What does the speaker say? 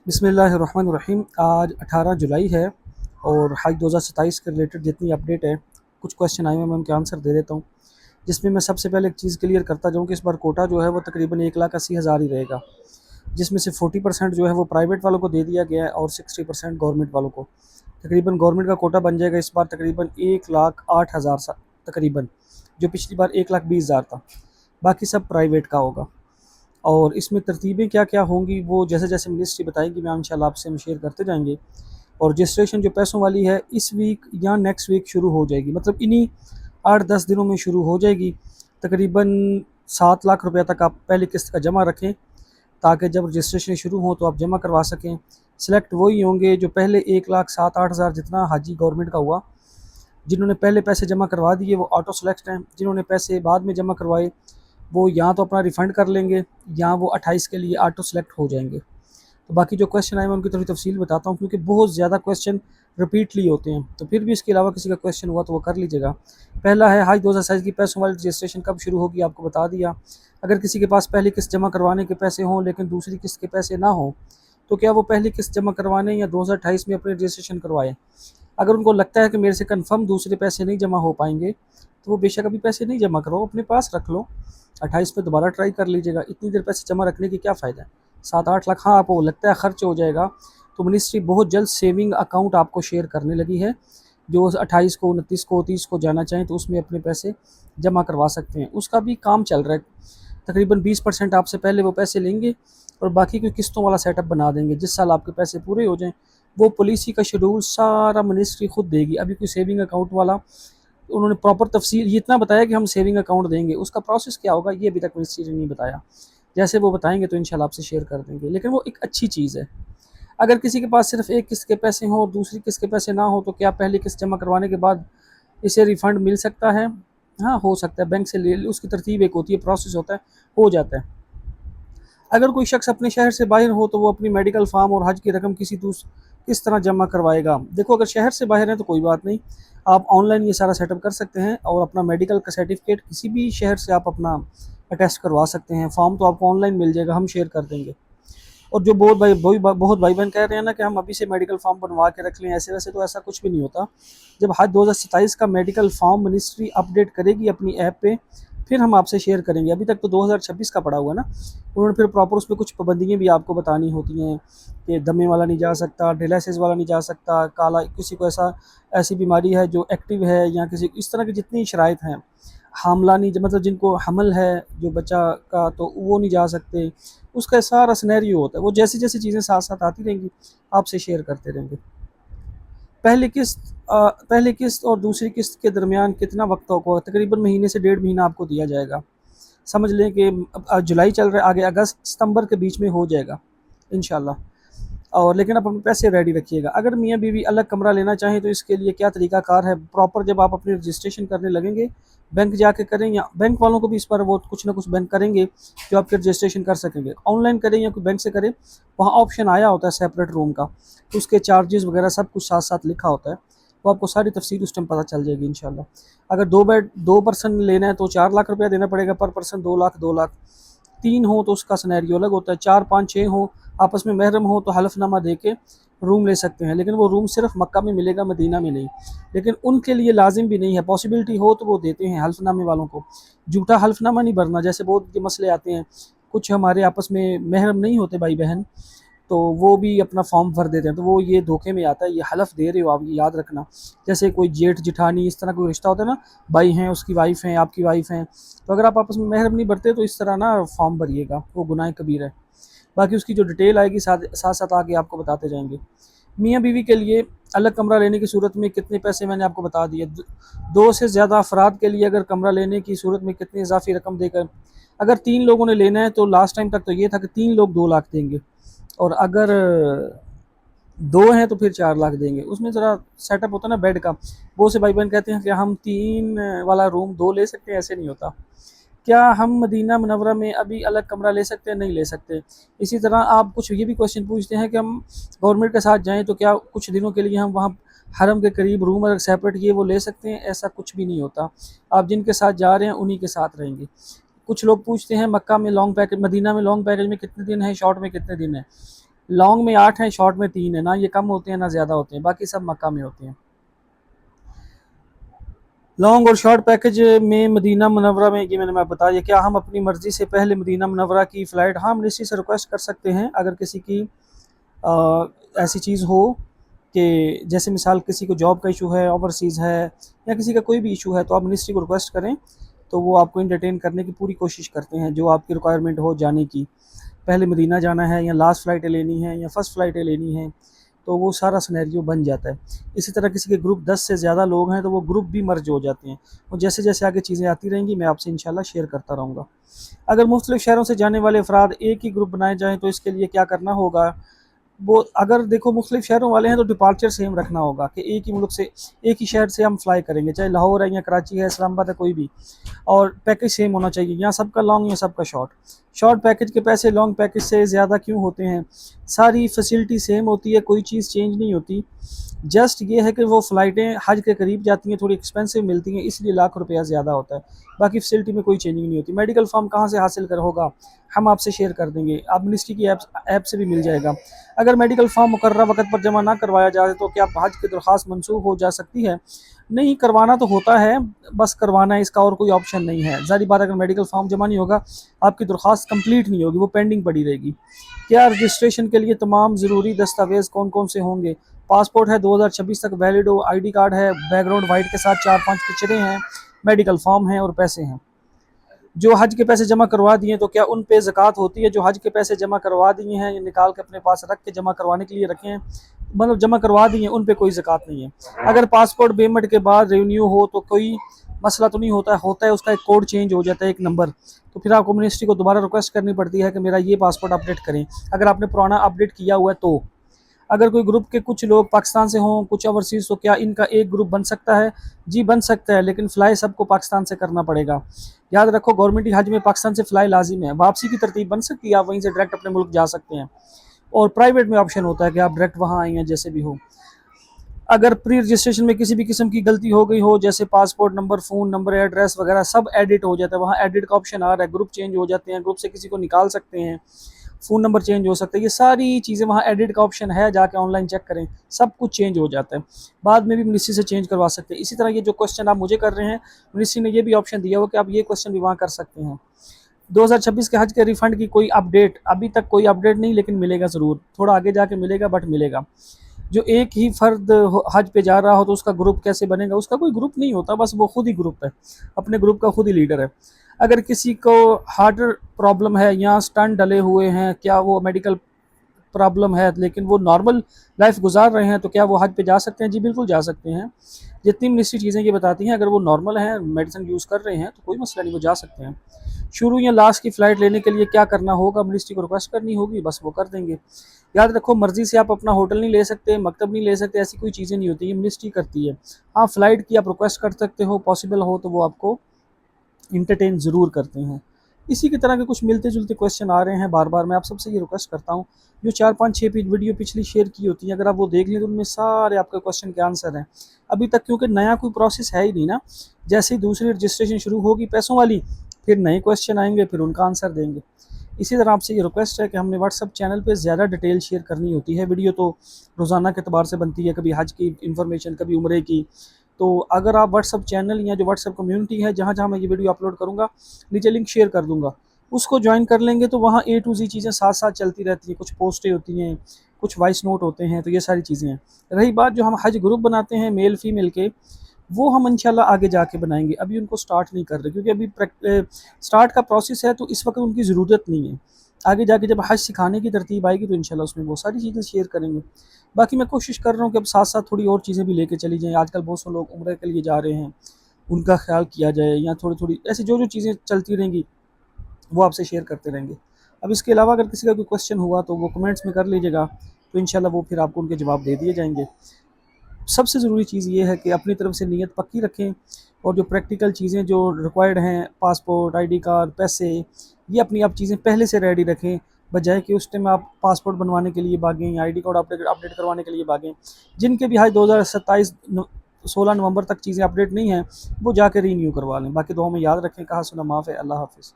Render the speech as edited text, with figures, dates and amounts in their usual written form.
बिस्मिल्लाहिर्रहमानिर्रहीम। आज 18 जुलाई है और हज 2027 के रिलेटेड जितनी अपडेट है, कुछ क्वेश्चन आए हुए मैं उनके आंसर दे देता हूँ। जिसमें मैं सबसे पहले एक चीज़ क्लियर करता जाऊँ कि इस बार कोटा जो है वो तकरीबन 1,80,000 ही रहेगा, जिसमें से 40% जो है वो प्राइवेट वालों को दे दिया गया है और 60% गवर्नमेंट वालों को। तकरीबन गवर्नमेंट का कोटा बन जाएगा इस बार तकरीबन 1,08,000 तकरीबन, जो पिछली बार 1,20,000 था। बाकी सब प्राइवेट का होगा। और इसमें तरतीबें क्या-क्या होंगी वो जैसे-जैसे मिनिस्ट्री बताएगी मैं इंशाल्लाह आपसे हम शेयर करते जाएँगे। और रजिस्ट्रेशन जो पैसों वाली है इस वीक या नेक्स्ट वीक शुरू हो जाएगी, मतलब इन्हीं 8-10 दिनों में शुरू हो जाएगी। तकरीबन 7 लाख रुपए तक आप पहली किस्त का जमा रखें, ताकि जब रजिस्ट्रेशन शुरू हो तो आप जमा करवा सकें। सिलेक्ट वही होंगे जो पहले 1,07,000-8,000 जितना हाजी गवर्नमेंट का हुआ, जिन्होंने पहले पैसे जमा करवा दिए वो ऑटो सेलेक्ट हैं। जिन्होंने पैसे बाद में जमा करवाए वो या तो अपना रिफ़ंड कर लेंगे या वो 28 के लिए ऑटो सेलेक्ट हो जाएंगे। तो बाकी जो क्वेश्चन आए मैं उनकी थोड़ी तफसील बताता हूँ, क्योंकि बहुत ज़्यादा क्वेश्चन रिपीटली होते हैं। तो फिर भी इसके अलावा किसी का क्वेश्चन हुआ तो वो कर लीजिएगा। पहला है हज 2027 की पैसों वाली रजिस्ट्रेशन कब शुरू होगी, आपको बता दिया। अगर किसी के पास पहली किस्त जमा करवाने के पैसे हों लेकिन दूसरी किस्त के पैसे ना हों, तो क्या वो पहली किस्त जमा करवाने या 2028 में अपनी रजिस्ट्रेशन करवाएं। अगर उनको लगता है कि मेरे से कन्फर्म दूसरे पैसे नहीं जमा हो पाएंगे, तो वो बेशक अभी पैसे नहीं जमा करो, अपने पास रख लो। 28 पे दोबारा ट्राई कर लीजिएगा। इतनी देर पैसे जमा रखने की क्या फ़ायदा है। 7-8 लाख हाँ आपको लगता है खर्च हो जाएगा, तो मिनिस्ट्री बहुत जल्द सेविंग अकाउंट आपको शेयर करने लगी है। जो 28 को, 29 को, 30 को जाना चाहें तो उसमें अपने पैसे जमा करवा सकते हैं। उसका भी काम चल रहा है। तकरीबन 20% आपसे पहले वो पैसे लेंगे और बाकी कोई किस्तों वाला सेटअप बना देंगे। जिस साल आपके पैसे पूरे हो जाएँ, वो पॉलिसी का शेड्यूल सारा मिनिस्ट्री खुद देगी। अभी कोई सेविंग अकाउंट वाला उन्होंने प्रॉपर तफसील ये इतना बताया कि हम सेविंग अकाउंट देंगे, उसका प्रोसेस क्या होगा ये अभी तक मिनिस्ट्री ने नहीं बताया। जैसे वो बताएंगे तो इंशाल्लाह आपसे शेयर कर देंगे, लेकिन वो एक अच्छी चीज़ है। अगर किसी के पास सिर्फ एक किस्त के पैसे हों और दूसरी किस्त के पैसे ना हो, तो क्या पहली किस्त जमा करवाने के बाद इसे रिफ़ंड मिल सकता है? हाँ, हो सकता है। बैंक से ले उसकी तरतीब एक होती है, प्रोसेस होता है, हो जाता है। अगर कोई शख्स अपने शहर से बाहर हो तो वो अपनी मेडिकल फ़ार्म और हज की रकम किस तरह जमा करवाएगा। देखो, अगर शहर से बाहर है तो कोई बात नहीं, आप ऑनलाइन ये सारा सेटअप कर सकते हैं और अपना मेडिकल का सर्टिफिकेट किसी भी शहर से आप अपना अटेस्ट करवा सकते हैं। फॉर्म तो आपको ऑनलाइन मिल जाएगा, हम शेयर कर देंगे। और जो बहुत भाई बहन कह रहे हैं ना कि हम अभी से मेडिकल फॉर्म बनवा के रख लें, ऐसे वैसे तो ऐसा कुछ भी नहीं होता। जब हज 2027 का मेडिकल फॉर्म मिनिस्ट्री अपडेट करेगी अपनी ऐप पे, फिर हम आपसे शेयर करेंगे। अभी तक तो 2026 का पड़ा हुआ है ना, उन्होंने फिर प्रॉपर उसमें कुछ पाबंदियाँ भी आपको बतानी होती हैं कि दमे वाला नहीं जा सकता, डायलिसिस वाला नहीं जा सकता, काला किसी को ऐसी बीमारी है जो एक्टिव है, या किसी इस तरह की जितनी शराइत हैं, हामला नहीं, मतलब जिनको हमल है जो बच्चा का, तो वो नहीं जा सकते। उसका सारा सिनेरियो होता है। वो जैसी-जैसी चीज़ें साथ-साथ आती रहेंगी, आपसे शेयर करते रहेंगे। पहली किस्त और दूसरी किस्त के दरमियान कितना वक्त होगा? तकरीबन महीने से 1.5 महीना आपको दिया जाएगा। समझ लें कि अब जुलाई चल रहा है, आगे अगस्त सितंबर के बीच में हो जाएगा इंशाल्लाह। और लेकिन आप अपने पैसे रेडी रखिएगा। अगर मियाँ बीवी अलग कमरा लेना चाहें तो इसके लिए क्या तरीकाकार है? प्रॉपर जब आप अपनी रजिस्ट्रेशन करने लगेंगे, बैंक जाके करें, या बैंक वालों को भी इस पर वो कुछ ना कुछ बैंक करेंगे जो आपके रजिस्ट्रेशन कर सकेंगे। ऑनलाइन करें या कोई बैंक से करें, वहाँ ऑप्शन आया होता है सेपरेट रूम का, तो उसके चार्जेस वगैरह सब कुछ साथ-साथ लिखा होता है। वो आपको सारी तफसील उस टाइम पता चल जाएगी इंशाल्लाह। अगर 2 पर्सन लेना है तो 4 लाख रुपया देना पड़ेगा पर पर्सन, 2 लाख 2 लाख। 3 हो तो उसका सिनेरियो अलग होता है। 4, 5, 6 हो, आपस में महरम हो तो हलफनामा दे के रूम ले सकते हैं, लेकिन वो रूम सिर्फ मक्का में मिलेगा, मदीना में नहीं। लेकिन उनके लिए लाजिम भी नहीं है, पॉसिबिलिटी हो तो वो देते हैं हल्फनामे वालों को। झूठा हल्फनामा नहीं भरना, जैसे बहुत के मसले आते हैं, कुछ हमारे आपस में महरम नहीं होते भाई बहन, तो वो भी अपना फॉर्म भर देते हैं, तो वो ये धोखे में आता है। ये हलफ दे रहे हो आप, ये याद रखना। जैसे कोई जेठ जिठानी इस तरह कोई रिश्ता होता है ना, भाई हैं, उसकी वाइफ हैं, आपकी वाइफ हैं, तो अगर आप आपस में महरम नहीं भरते तो इस तरह ना फॉर्म भरिएगा, वो गुनाह कबीर है। बाकी उसकी जो डिटेल आएगी साथ साथ साथ आगे आपको बताते जाएंगे। मियाँ बीवी के लिए अलग कमरा लेने की सूरत में कितने पैसे मैंने आपको बता दिए। 2 से ज़्यादा अफराद के लिए अगर कमरा लेने की सूरत में कितनी इजाफी रकम देकर, अगर 3 लोगों ने लेना है तो लास्ट टाइम तक तो ये था कि 3 लोग 2 लाख देंगे, और अगर 2 हैं तो फिर 4 लाख देंगे। उसमें ज़रा सेटअप होता है ना बेड का, बहुत से भाई बहन कहते हैं कि हम 3 वाला रूम 2 ले सकते हैं, ऐसे नहीं होता। क्या हम मदीना मुनव्वरा में अभी अलग कमरा ले सकते हैं? नहीं ले सकते। इसी तरह आप कुछ ये भी क्वेश्चन पूछते हैं कि हम गवर्नमेंट के साथ जाएँ तो क्या कुछ दिनों के लिए हम वहाँ हरम के करीब रूम अगर सेपरेट ये वो ले सकते हैं? ऐसा कुछ भी नहीं होता। आप जिनके साथ जा रहे हैं उन्हीं के साथ रहेंगे। कुछ लोग पूछते हैं मक्का में लॉन्ग पैकेज, मदीना में लॉन्ग पैकेज में कितने दिन है, शॉर्ट में कितने दिन है? लॉन्ग में 8 हैं, शॉर्ट में 3 है, ना ये कम होते हैं ना ज़्यादा होते हैं, बाकी सब मक्का में होते हैं। लॉन्ग और शॉर्ट पैकेज में मदीना मुनव्वरा में, ये मैंने मैं बताया, क्या हम अपनी मर्ज़ी से पहले मदीना मुनव्वरा की फ़्लाइट, हाँ मिनिस्ट्री से रिक्वेस्ट कर सकते हैं अगर किसी की ऐसी चीज़ हो कि जैसे मिसाल किसी को जॉब का इशू है, ओवरसीज़ है, या किसी का कोई भी इशू है, तो आप मिनिस्ट्री को रिक्वेस्ट करें, तो वो आपको एंटरटेन करने की पूरी कोशिश करते हैं, जो आपकी रिक्वायरमेंट हो जाने की। पहले मदीना जाना है या लास्ट फ़्लाइटें लेनी है या फ़र्स्ट फ़्लाइटें लेनी हैं, तो वो सारा सिनेरियो बन जाता है। इसी तरह किसी के ग्रुप 10 से ज़्यादा लोग हैं तो वो ग्रुप भी मर्ज हो जाते हैं। और जैसे जैसे आगे चीज़ें आती रहेंगी मैं आपसे इंशाल्लाह शेयर करता रहूँगा। अगर मुख्तलिफ़ शहरों से जाने वाले अफराद एक ही ग्रुप बनाए जाएँ तो इसके लिए क्या करना होगा? वो अगर देखो मुख्तलिफ़ शहरों वाले हैं तो डिपार्चर सेम रखना होगा कि एक ही मुल्क से, एक ही शहर से हम फ्लाई करेंगे, चाहे लाहौर है या कराची है, इस्लामाबाद है, कोई भी। और पैकेज सेम होना चाहिए, या सबका लॉन्ग या सबका शॉर्ट। शॉर्ट पैकेज के पैसे लॉन्ग पैकेज से ज़्यादा क्यों होते हैं? सारी फैसिलिटी सेम होती है, कोई चीज़ चेंज नहीं होती। जस्ट ये है कि वो फ़्लाइटें हज के करीब जाती हैं, थोड़ी एक्सपेंसिव मिलती हैं, इसलिए लाख रुपया ज़्यादा होता है। बाकी फैसिलिटी में कोई चेंजिंग नहीं होती। मेडिकल फॉर्म कहाँ से हासिल कर होगा, हम आपसे शेयर कर देंगे, आप मिनिस्ट्री की ऐप से भी मिल जाएगा। अगर मेडिकल फॉर्म मुकर्रर वक़्त पर जमा ना करवाया जाए तो क्या हज की दरख्वास्त मनसूख हो जा सकती है? नहीं, करवाना तो होता है, बस करवाना है, इसका और कोई ऑप्शन नहीं है। ज़ाहिर बात है अगर मेडिकल फॉर्म जमा नहीं होगा, आपकी दरख्वास्त कंप्लीट नहीं होगी, वो पेंडिंग पड़ी रहेगी। क्या रजिस्ट्रेशन के लिए तमाम ज़रूरी दस्तावेज़ कौन-कौन से होंगे? पासपोर्ट है 2026 तक वैलिड हो, आईडी कार्ड है बैकग्राउंड वाइट के साथ 4-5 पिक्चरें हैं, मेडिकल फॉर्म है और पैसे हैं। जो हज के पैसे जमा करवा दिए तो क्या उन पे ज़कात होती है? जो हज के पैसे जमा करवा दिए हैं, ये निकाल के अपने पास रख के जमा करवाने के लिए रखे हैं, मतलब जमा करवा दिए हैं, उन पे कोई ज़कात नहीं है। अगर पासपोर्ट पेमेंट के बाद रिन्यू हो तो कोई मसला तो नहीं होता है? होता है, उसका एक कोड चेंज हो जाता है, एक नंबर, तो फिर आपको मिनिस्ट्री को दोबारा रिक्वेस्ट करनी पड़ती है कि मेरा ये पासपोर्ट अपडेट करें, अगर आपने पुराना अपडेट किया हुआ है तो। अगर कोई ग्रुप के कुछ लोग पाकिस्तान से हों, कुछ ओवरसीज़, तो क्या इनका एक ग्रुप बन सकता है? जी बन सकता है, लेकिन फ़्लाई सबको पाकिस्तान से करना पड़ेगा। याद रखो गवर्नमेंट हज में पाकिस्तान से फ़्लाई लाजिम है। वापसी की तरतीब बन सकती है, आप वहीं से डायरेक्ट अपने मुल्क जा सकते हैं, और प्राइवेट में ऑप्शन होता है कि आप डायरेक्ट वहाँ आएँ, जैसे भी हो। अगर प्री रजिस्ट्रेशन में किसी भी किस्म की गलती हो गई हो, जैसे passport number, phone number, address वगैरह सब एडिट हो जाता है, वहाँ एडिट का ऑप्शन आ रहा है, ग्रुप चेंज हो जाते हैं, ग्रुप से किसी को निकाल सकते हैं, फ़ोन नंबर चेंज हो सकता है, ये सारी चीज़ें वहाँ एडिट का ऑप्शन है, जाके ऑनलाइन चेक करें, सब कुछ चेंज हो जाता है। बाद में भी मिनिस्ट्री से चेंज करवा सकते हैं। इसी तरह ये जो क्वेश्चन आप मुझे कर रहे हैं, मिनिस्ट्री ने ये भी ऑप्शन दिया हुआ कि आप ये क्वेश्चन भी वहाँ कर सकते हैं। 2026 के हज के रिफ़ंड की कोई अपडेट, अभी तक कोई अपडेट नहीं, लेकिन मिलेगा ज़रूर, थोड़ा आगे जाके मिलेगा, बट मिलेगा। जो एक ही फ़र्द हज पे जा रहा हो तो उसका ग्रुप कैसे बनेगा? उसका कोई ग्रुप नहीं होता, बस वो खुद ही ग्रुप है, अपने ग्रुप का खुद ही लीडर है। अगर किसी को हार्ट प्रॉब्लम है या स्टंट डले हुए हैं, क्या वो मेडिकल प्रॉब्लम है लेकिन वो नॉर्मल लाइफ गुजार रहे हैं, तो क्या वो हज पे जा सकते हैं? जी बिल्कुल जा सकते हैं। जितनी मिनिस्ट्री चीज़ें ये बताती हैं, अगर वो नॉर्मल हैं, मेडिसिन यूज़ कर रहे हैं, तो कोई मसला नहीं, वो जा सकते हैं। शुरू या लास्ट की फ़्लाइट लेने के लिए क्या करना होगा? मिनिस्ट्री को रिक्वेस्ट करनी होगी, बस वो कर देंगे। याद रखो मर्ज़ी से आप अपना होटल नहीं ले सकते, मकतब नहीं ले सकते, ऐसी कोई चीज़ें नहीं होती, ये मिनिस्ट्री करती है। हाँ, फ़्लाइट की आप रिक्वेस्ट कर सकते हो, पॉसिबल हो तो वो आपको एंटरटेन ज़रूर करते हैं। इसी की तरह के कुछ मिलते-जुलते क्वेश्चन आ रहे हैं बार-बार। मैं आप सबसे ये रिक्वेस्ट करता हूँ, जो 4-5-6 वीडियो पिछली शेयर की होती हैं, अगर आप वो देख लें तो उनमें सारे आपके क्वेश्चन के आंसर हैं। अभी तक क्योंकि नया कोई प्रोसेस है ही नहीं ना, जैसे ही दूसरी रजिस्ट्रेशन शुरू होगी पैसों वाली, फिर नए क्वेश्चन आएँगे, फिर उनका आंसर देंगे। इसी तरह आपसे ये रिक्वेस्ट है कि हमने व्हाट्सएप चैनल पे ज़्यादा डिटेल शेयर करनी होती है। वीडियो तो रोज़ाना के एतबार से बनती है, कभी हज की इन्फॉर्मेशन, कभी उम्रे की। तो अगर आप व्हाट्सएप चैनल या जो व्हाट्सएप कम्युनिटी है, जहाँ-जहाँ मैं ये वीडियो अपलोड करूँगा, नीचे लिंक शेयर कर दूँगा, उसको जॉइन कर लेंगे तो वहाँ ए टू ज़ी चीज़ें साथ-साथ चलती रहती हैं। कुछ पोस्टें होती हैं, कुछ वॉइस नोट होते हैं, तो ये सारी चीज़ें हैं। रही बात जो हम हज ग्रुप बनाते हैं मेल फीमेल के, वो हम इंशाल्लाह आगे जाके बनाएँगे, अभी उनको स्टार्ट नहीं कर रहे, क्योंकि अभी स्टार्ट का प्रोसेस है, तो इस वक़्त उनकी ज़रूरत नहीं है। आगे जाके जब हज सिखाने की तरतीब आएगी तो इंशाल्लाह उसमें वो सारी चीज़ें शेयर करेंगे। बाकी मैं कोशिश कर रहा हूँ कि अब साथ-साथ थोड़ी और चीज़ें भी लेके चली जाएँ। आजकल बहुत से लोग उम्रे के लिए जा रहे हैं, उनका ख़्याल किया जाए, या थोड़ी-थोड़ी ऐसी जो-जो चीज़ें चलती रहेंगी, वो आपसे शेयर करते रहेंगे। अब इसके अलावा अगर किसी का कोई क्वेश्चन हुआ तो वो कमेंट्स में कर लीजिएगा, तो इंशाल्लाह वो फिर आपको उनके जवाब दे दिए जाएँगे। सबसे ज़रूरी चीज़ ये है कि अपनी तरफ से नीयत पक्की रखें, और जो प्रैक्टिकल चीज़ें जो रिक्वायर्ड हैं, पासपोर्ट, आईडी कार्ड, पैसे, ये अपनी आप चीज़ें पहले से रेडी रखें, बजाय कि उस टाइम आप पासपोर्ट बनवाने के लिए भागें या आईडी कार्ड अपडेट करवाने के लिए भागें। जिनके भी आज 2027 16 नवंबर तक चीज़ें अपडेट नहीं हैं, वो जाकर रीन्यू करवा लें। बाकी दुआ में याद रखें, कहा सुना माफ़ है। अल्लाह हाफ़िज़।